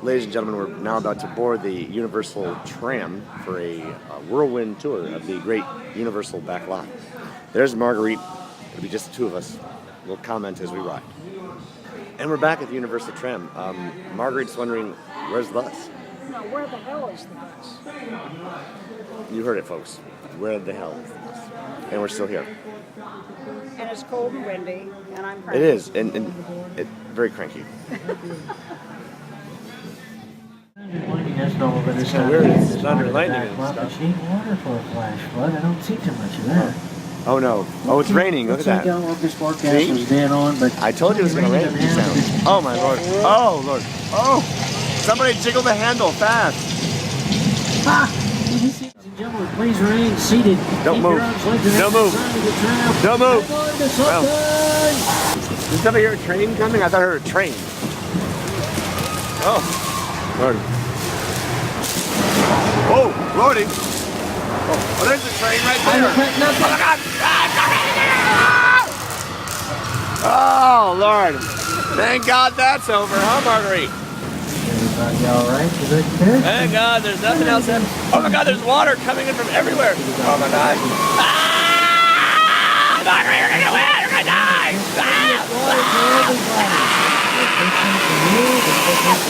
Ladies and gentlemen, we're now about to board the Universal Tram for a whirlwind tour of the great Universal back lot. There's Marguerite. It'll be just the two of us. We'll comment as we ride. And we're back at the Universal Tram. Marguerite's wondering, where's the bus? No, where the hell is the bus? You heard it, folks. Where the hell is the bus? And we're still here. And it's cold and windy, and I'm cranky. It is, and it's very cranky. It's thunder lightning and stuff. She ain't water for a flash flood. I don't see too much of that. Oh no! Oh, it's raining. Look at that. This forecast was dead on, but I told you it was going to rain. Oh my lord! Oh lord! Oh! Somebody jiggle the handle fast! Ladies and gentlemen, please remain seated. Don't move! Don't move! Don't move! Well, did somebody hear a train coming? I thought I heard a train. Oh lord! Oh, loading! Oh, there's a train right there! Oh my God! Oh Lord! Thank God that's over, huh, Marguerite? Everybody all right? You look good? Thank God, there's nothing else. Oh my God, there's water coming in from everywhere. Oh my God! Ah! Marguerite, you're gonna win! You're gonna die! Ah! Ah!